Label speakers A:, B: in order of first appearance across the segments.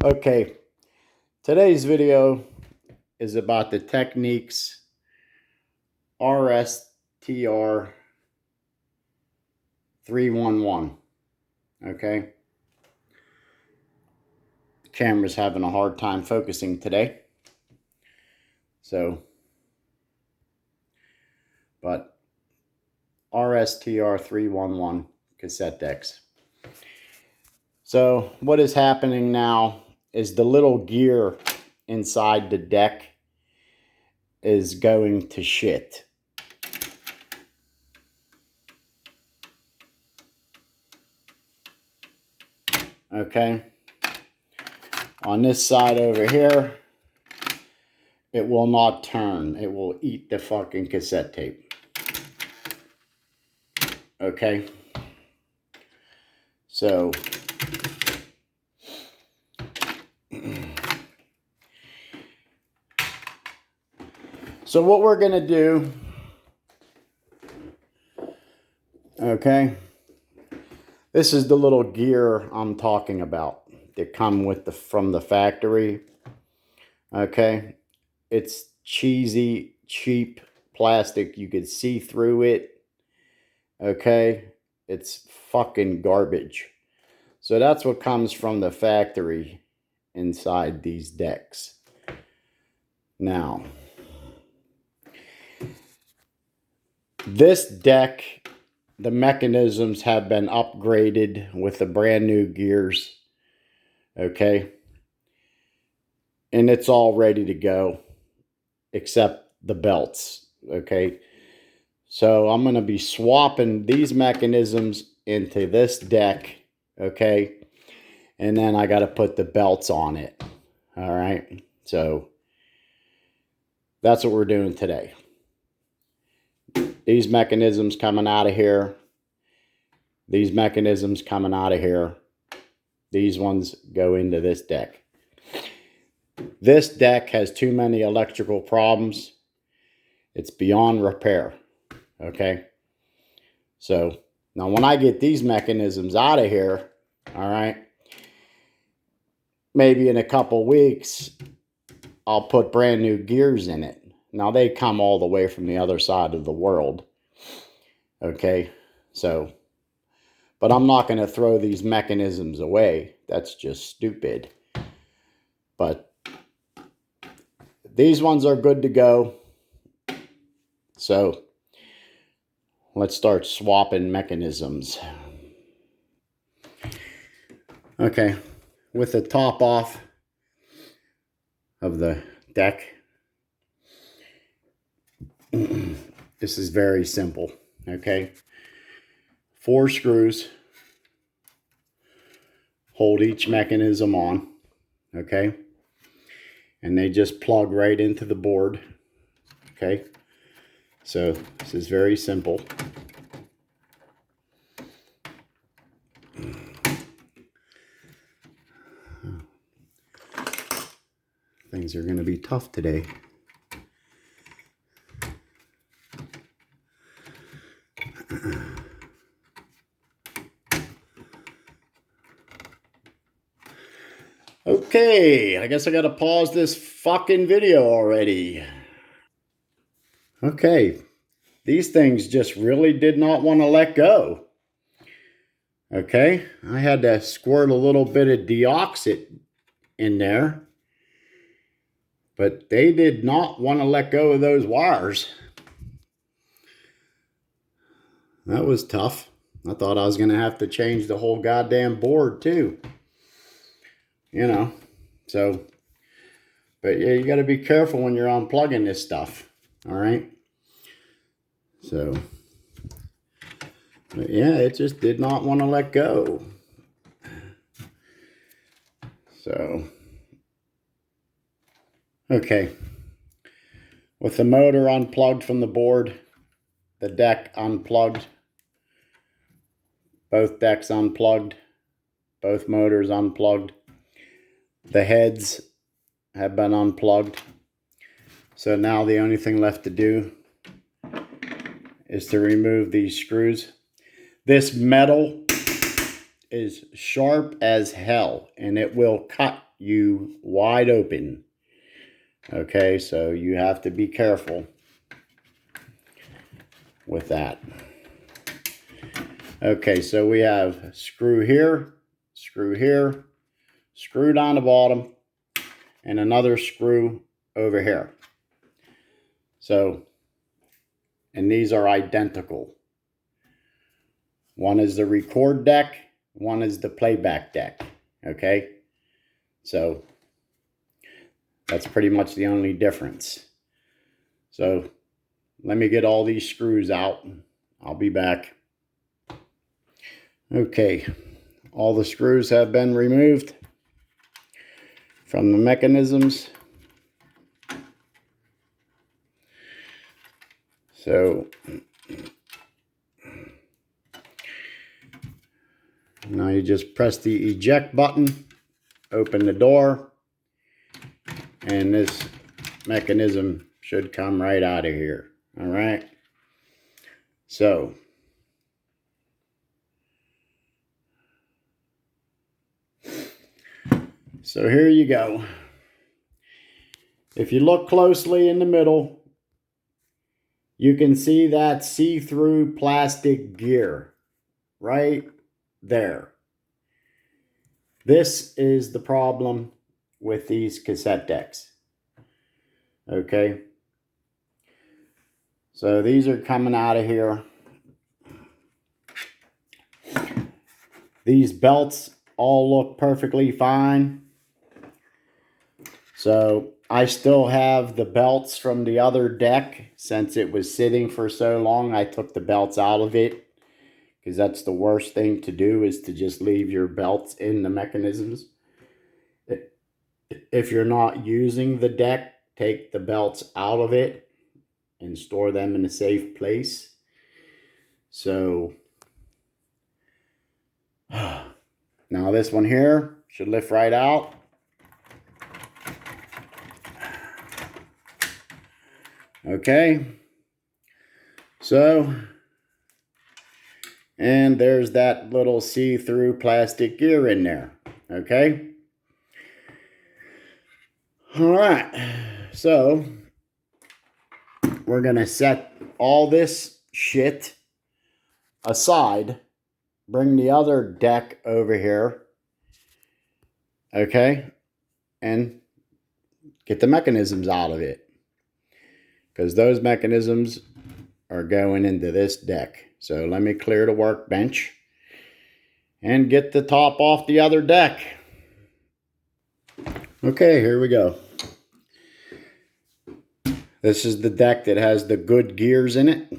A: Okay, today's video is about the Technics RSTR 311. Okay, the camera's having a hard time focusing today. But RSTR 311 cassette decks. So what is happening now is the little gear inside the deck is going to shit. Okay. On this side over here, it will not turn. It will eat the fucking cassette tape. Okay. So what we're going to do, okay, this is the little gear I'm talking about that come with from the factory. Okay. It's cheesy, cheap plastic. You could see through it. Okay. It's fucking garbage. So that's what comes from the factory inside these decks. Now, this deck, the mechanisms have been upgraded with the brand new gears. Okay. And it's all ready to go, except the belts. Okay. So I'm going to be swapping these mechanisms into this deck. Okay. And then I got to put the belts on it. All right. So that's what we're doing today. These mechanisms coming out of here. These mechanisms coming out of here. These ones go into this deck. This deck has too many electrical problems. It's beyond repair. Okay. So now when I get these mechanisms out of here, all right, maybe in a couple weeks, I'll put brand new gears in it. Now they come all the way from the other side of the world. Okay. So, but I'm not going to throw these mechanisms away. That's just stupid. But these ones are good to go. So let's start swapping mechanisms. Okay, with the top off of the deck, this is very simple. Okay, 4 screws hold each mechanism on. Okay, and they just plug right into the board. Okay, so this is very simple. Things are going to be tough today. Okay, I guess I got to pause this fucking video already. Okay, these things just really did not want to let go. Okay, I had to squirt a little bit of deoxit in there, but they did not want to let go of those wires. That was tough. I thought I was going to have to change the whole goddamn board too. You know, so, but yeah, you got to be careful when you're unplugging this stuff. All right. So, but yeah, it just did not want to let go. So, okay. With the motor unplugged from the board, the deck unplugged, both decks unplugged, both motors unplugged. The heads have been unplugged. So now the only thing left to do is to remove these screws. This metal is sharp as hell, and it will cut you wide open. Okay, so you have to be careful with that. Okay, so we have screw here, screw down the bottom, and another screw over here. So, and these are identical. One is the record deck, one is the playback deck. Okay, so that's pretty much the only difference. So let me get all these screws out. I'll be back. Okay, all the screws have been removed from the mechanisms. So now you just press the eject button, open the door, and this mechanism should come right out of here. All right. So here you go. If you look closely in the middle, you can see that see-through plastic gear right there. This is the problem with these cassette decks. Okay. So these are coming out of here. These belts all look perfectly fine. So I still have the belts from the other deck. Since it was sitting for so long, I took the belts out of it, because that's the worst thing to do, is to just leave your belts in the mechanisms. If you're not using the deck, take the belts out of it and store them in a safe place. So now this one here should lift right out. Okay, so, and there's that little see-through plastic gear in there. Okay, all right, so we're gonna set all this shit aside, bring the other deck over here, okay, and get the mechanisms out of it, because those mechanisms are going into this deck. So let me clear the workbench and get the top off the other deck. Okay, here we go. This is the deck that has the good gears in it.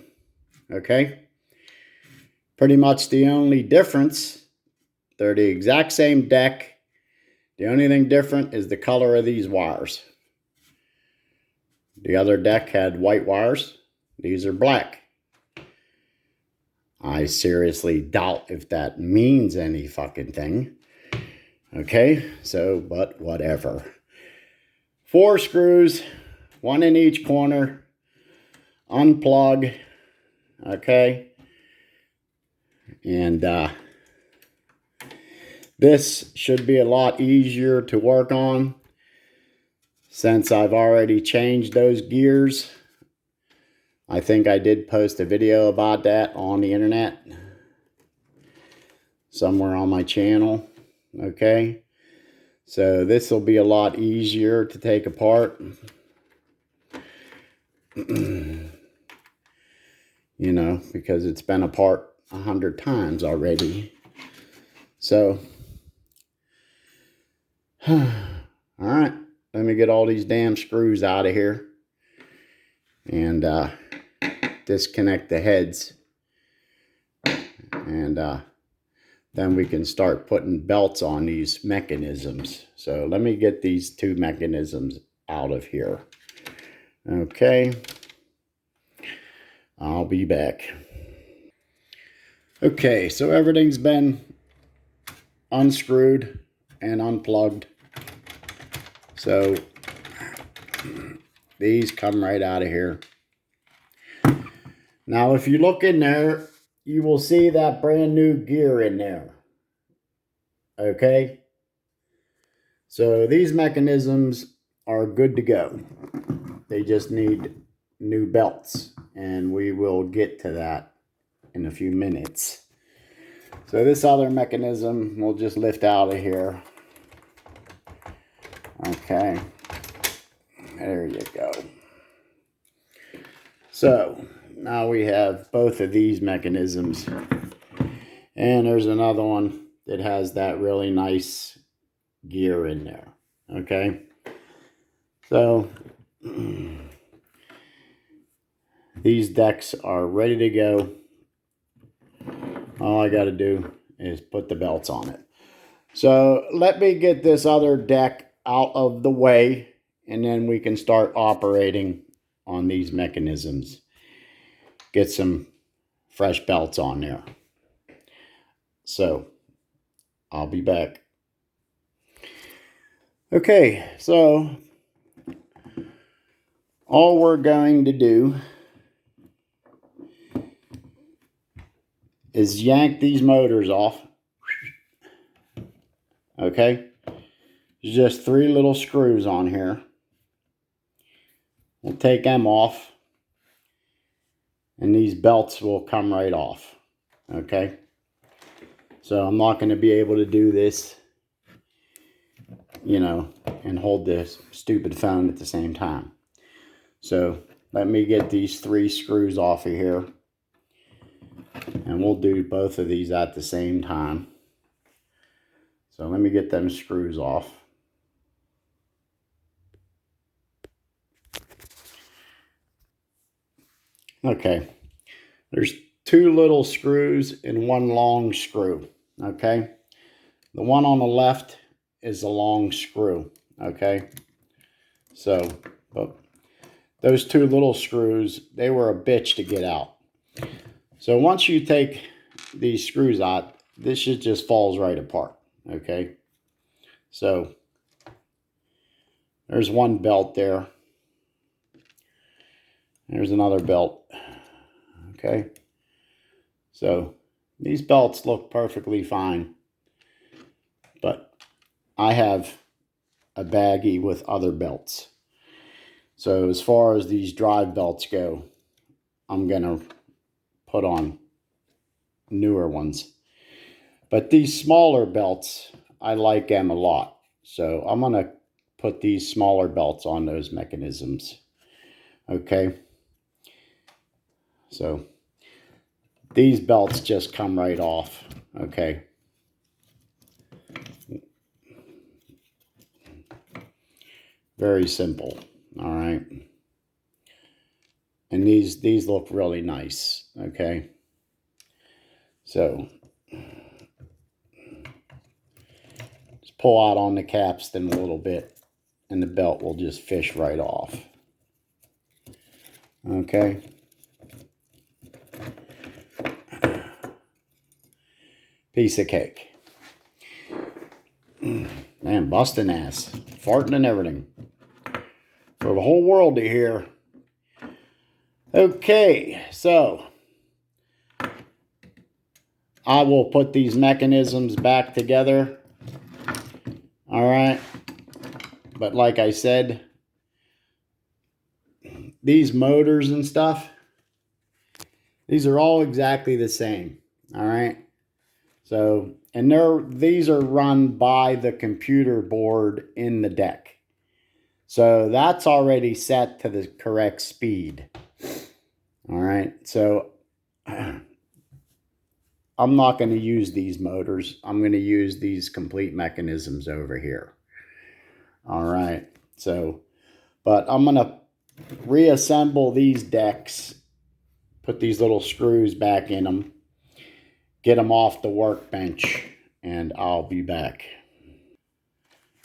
A: Okay, pretty much the only difference, they're the exact same deck. The only thing different is the color of these wires. The other deck had white wires. These are black. I seriously doubt if that means any fucking thing. Okay, so, but whatever. 4 screws, 1 in each corner. Unplug. Okay. And this should be a lot easier to work on, since I've already changed those gears. I think I did post a video about that on the internet, somewhere on my channel. Okay, so this will be a lot easier to take apart. You know, because it's been apart 100 times already. So, all right, let me get all these damn screws out of here and disconnect the heads, and then we can start putting belts on these mechanisms. So let me get these 2 mechanisms out of here. Okay, I'll be back. Okay, so everything's been unscrewed and unplugged. So these come right out of here. Now, if you look in there, you will see that brand new gear in there. Okay? So these mechanisms are good to go. They just need new belts, and we will get to that in a few minutes. So this other mechanism we'll just lift out of here. Okay, there you go. So now we have both of these mechanisms, and there's another one that has that really nice gear in there. Okay, so these decks are ready to go. All I got to do is put the belts on it. So let me get this other deck out of the way, and then we can start operating on these mechanisms. Get some fresh belts on there. So I'll be back. Okay, so all we're going to do is yank these motors off. Okay, there's just 3 little screws on here. We'll take them off, and these belts will come right off. Okay, so I'm not going to be able to do this, you know, and hold this stupid phone at the same time. So let me get these 3 screws off of here, and we'll do both of these at the same time. So let me get them screws off. Okay, there's 2 little screws and 1 long screw. Okay, the one on the left is a long screw. Okay, so those 2 little screws, they were a bitch to get out. So once you take these screws out, this shit just falls right apart. Okay, so there's 1 belt there. There's another belt. Okay, so these belts look perfectly fine, but I have a baggie with other belts. So as far as these drive belts go, I'm gonna put on newer ones. But these smaller belts, I like them a lot. So I'm gonna put these smaller belts on those mechanisms. Okay, so these belts just come right off. Okay, very simple. All right, and these look really nice. Okay, so just pull out on the capstan a little bit, and the belt will just fish right off. Okay, piece of cake. Man, busting ass, farting and everything for the whole world to hear. Okay, so I will put these mechanisms back together. All right, but like I said, these motors and stuff, these are all exactly the same. All right, so and these are run by the computer board in the deck, so that's already set to the correct speed. All right, so I'm not going to use these motors. I'm going to use these complete mechanisms over here. All right, so but I'm going to reassemble these decks, put these little screws back in them, get them off the workbench, and I'll be back.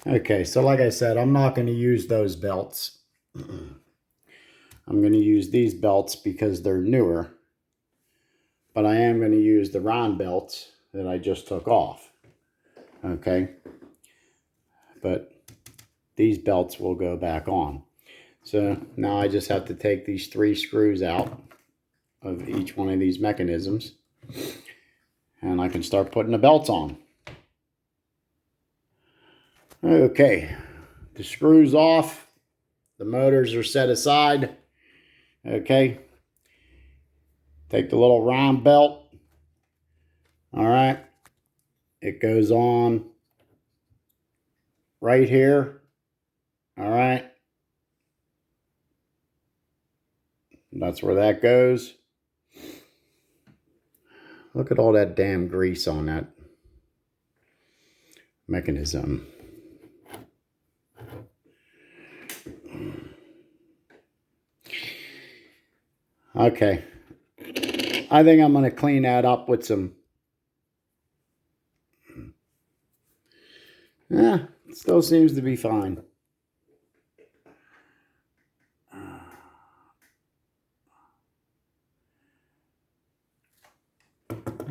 A: Okay, so like I said, I'm not going to use those belts. I'm going to use these belts because they're newer, but I am going to use the round belts that I just took off. Okay, but these belts will go back on. So now I just have to take these 3 screws out of each one of these mechanisms, and I can start putting the belts on. Okay, the screws off, the motors are set aside. Okay, take the little round belt. All right, it goes on right here. All right, that's where that goes. Look at all that damn grease on that mechanism. Okay, I think I'm going to clean that up with some. Yeah, it still seems to be fine.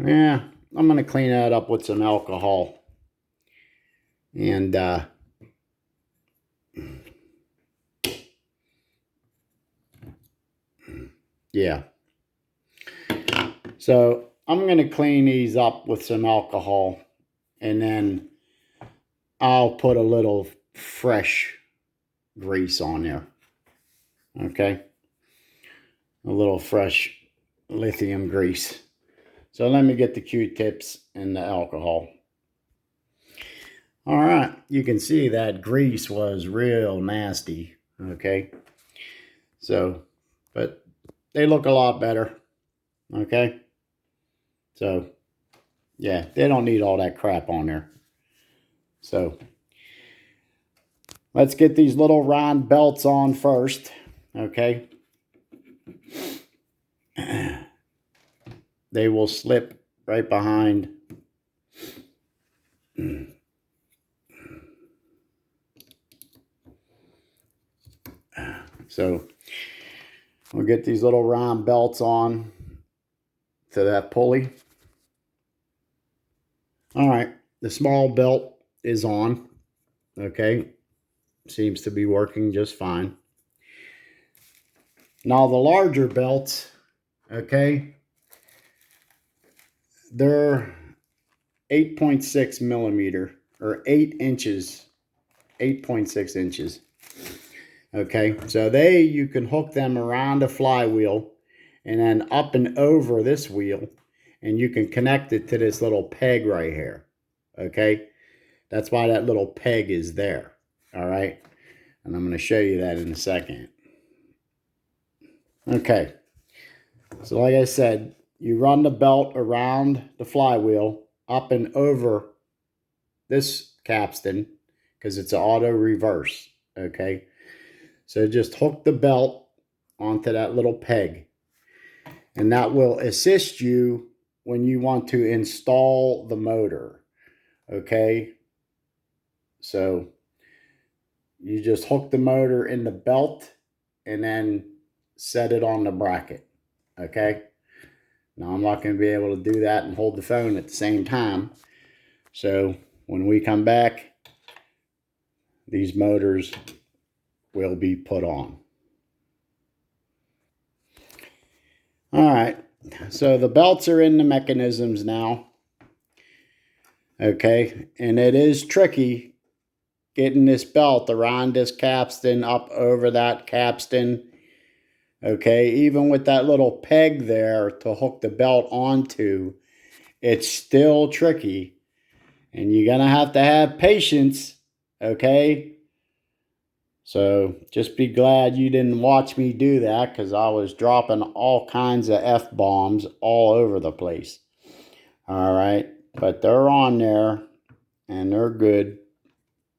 A: Yeah, I'm going to clean that up with some alcohol. And yeah. So I'm going to clean these up with some alcohol, and then I'll put a little fresh grease on there. Okay. A little fresh lithium grease. So let me get the Q-tips and the alcohol. All right, you can see that grease was real nasty, okay? So, but they look a lot better, okay? So, yeah, they don't need all that crap on there. So, let's get these little round belts on first, okay? They will slip right behind. So we'll get these little round belts on to that pulley. All right, the small belt is on. Okay, seems to be working just fine. Now the larger belts, okay, they're 8.6 millimeter or 8 inches, 8.6 inches. Okay, so you can hook them around a flywheel and then up and over this wheel, and you can connect it to this little peg right here. Okay, that's why that little peg is there. All right, and I'm going to show you that in a second. Okay, so like I said, you run the belt around the flywheel up and over this capstan because it's an auto reverse. Okay, so just hook the belt onto that little peg, and that will assist you when you want to install the motor. Okay, so you just hook the motor in the belt and then set it on the bracket. Okay, now I'm not going to be able to do that and hold the phone at the same time. So when we come back, these motors will be put on. All right, so the belts are in the mechanisms now. Okay, and it is tricky getting this belt around this capstan, up over that capstan. Okay, even with that little peg there to hook the belt onto, it's still tricky. And you're going to have patience. Okay, so just be glad you didn't watch me do that, because I was dropping all kinds of F-bombs all over the place. All right, but they're on there and they're good.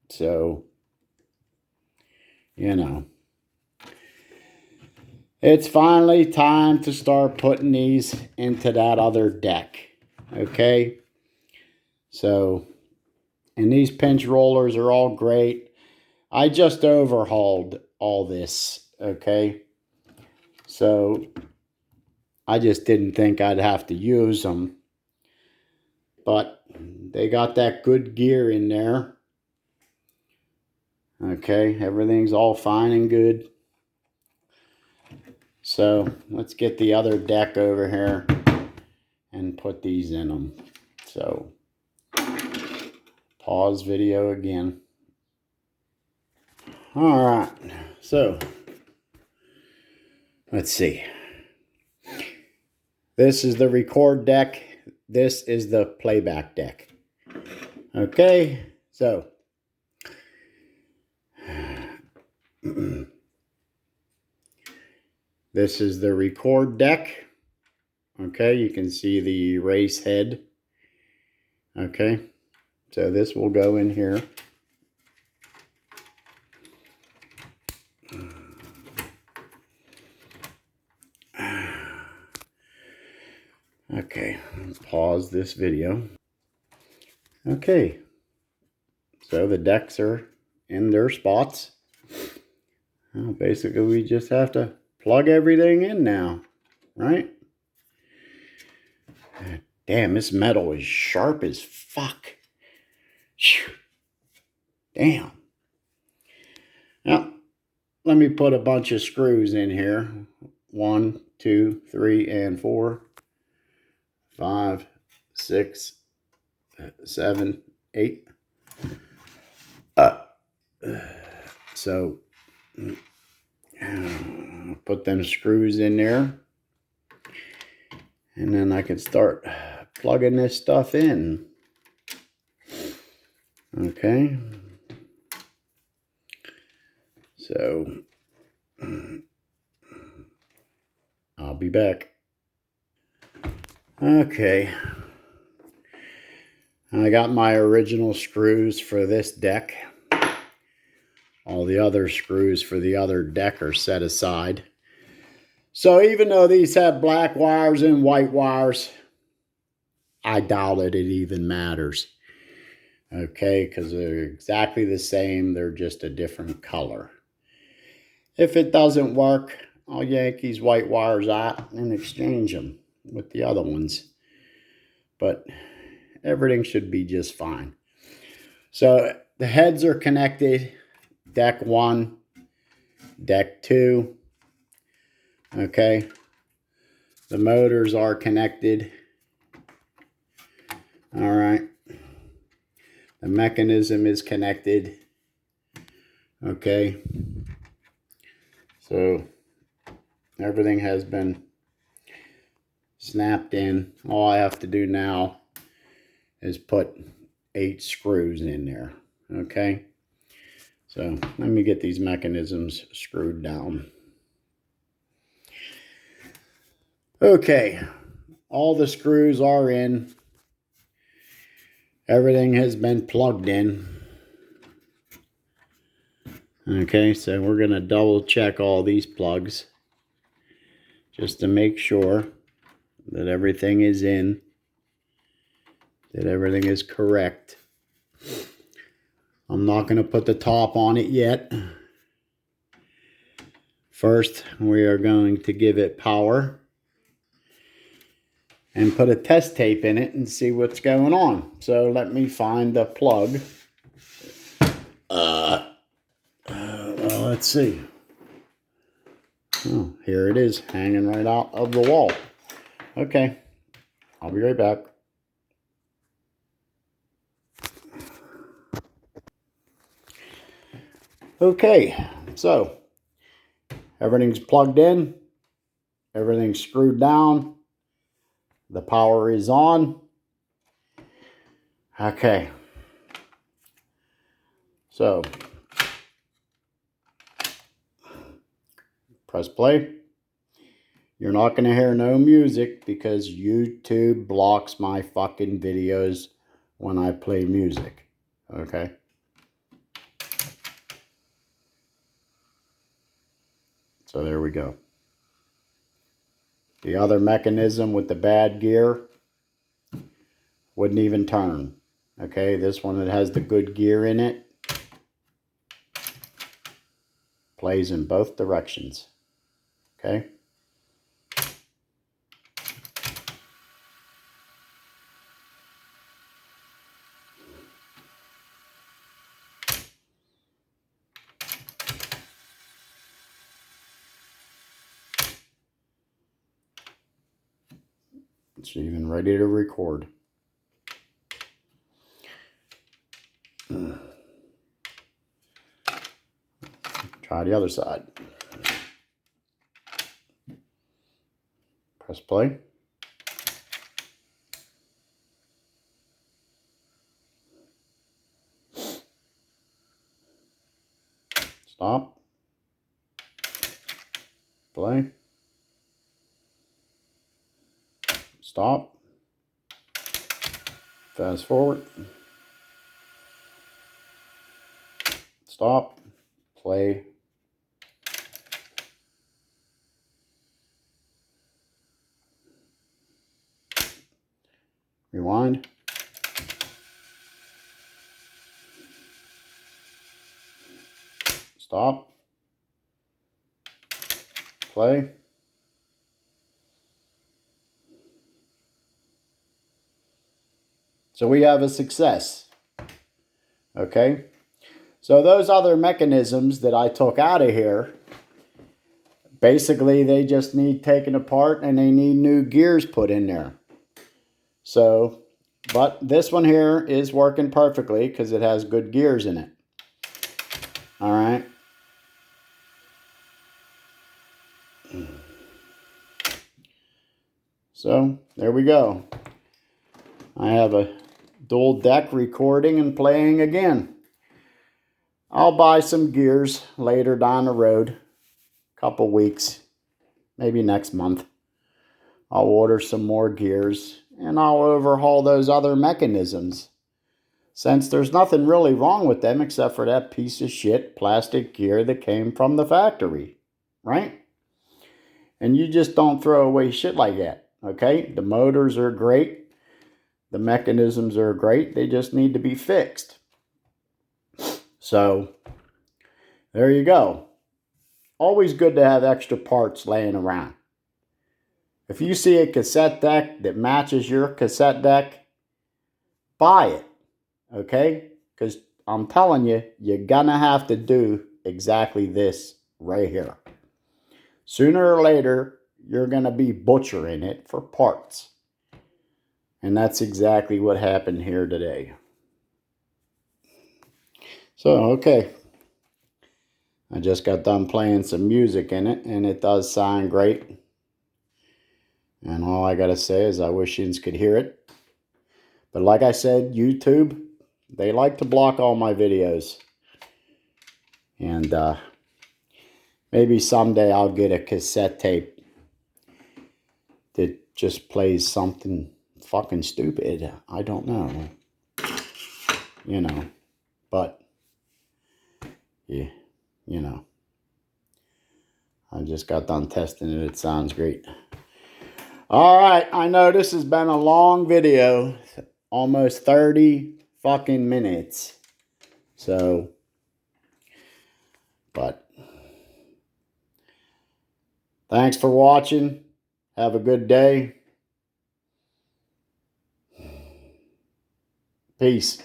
A: So, you know, it's finally time to start putting these into that other deck. Okay, so, and these pinch rollers are all great. I just overhauled all this, okay? So I just didn't think I'd have to use them. But they got that good gear in there. Okay, everything's all fine and good. So let's get the other deck over here and put these in them. So pause video again. All right, so let's see. This is the record deck. This is the playback deck. Okay, so this is the record deck. Okay, you can see the erase head. Okay, so this will go in here. Okay, pause this video. Okay, so the decks are in their spots. Well, basically, we just have to plug everything in now, right? Damn, this metal is sharp as fuck. Damn. Now, let me put a bunch of screws in here. 1, 2, 3, and 4, 5, 6, 7, 8. So, put them screws in there. And then I can start plugging this stuff in. Okay. So, I'll be back. Okay. I got my original screws for this deck. All the other screws for the other deck are set aside. So even though these have black wires and white wires, I doubt it even matters. Okay, because they're exactly the same. They're just a different color. If it doesn't work, I'll yank these white wires out and exchange them with the other ones. But everything should be just fine. So the heads are connected. Deck 1, deck 2. Okay. The motors are connected. All right. The mechanism is connected. Okay. So everything has been snapped in. All I have to do now is put 8 screws in there. Okay. So let me get these mechanisms screwed down. Okay. All the screws are in. Everything has been plugged in. Okay, so we're going to double check all these plugs just to make sure that everything is in, that everything is correct. I'm not going to put the top on it yet. First, we are going to give it power and put a test tape in it and see what's going on. So let me find the plug. Well, let's see. Oh, here it is, hanging right out of the wall. Okay, I'll be right back. Okay, so everything's plugged in, everything's screwed down, the power is on. Okay, so press play. You're not going to hear no music because YouTube blocks my fucking videos when I play music. Okay. So there we go. The other mechanism with the bad gear wouldn't even turn. Okay, this one that has the good gear in it plays in both directions. Okay. It's even ready to record. Try the other side. Press play. Stop. Play. Stop. Fast forward. Stop. Play. Rewind. Stop. Play. So we have a success. Okay. So those other mechanisms that I took out of here, basically they just need taken apart and they need new gears put in there. So, but this one here is working perfectly because it has good gears in it. All right. So there we go. I have a dual deck recording and playing again. I'll buy some gears later down the road, couple weeks, maybe next month. I'll order some more gears and I'll overhaul those other mechanisms, since there's nothing really wrong with them except for that piece of shit plastic gear that came from the factory, right? And you just don't throw away shit like that, okay? The motors are great. The mechanisms are great. They just need to be fixed. So, there you go. Always good to have extra parts laying around. If you see a cassette deck that matches your cassette deck, buy it, okay? Because I'm telling you, you're gonna have to do exactly this right here. Sooner or later, you're gonna be butchering it for parts. And that's exactly what happened here today. So, okay. I just got done playing some music in it, and it does sound great. And all I gotta say is I wish you could hear it. But like I said, YouTube, they like to block all my videos. And maybe someday I'll get a cassette tape that just plays something fucking stupid. I don't know. You know. But, yeah, you know. I just got done testing it. It sounds great. All right. I know this has been a long video. Almost 30 fucking minutes. So, but thanks for watching. Have a good day. Peace.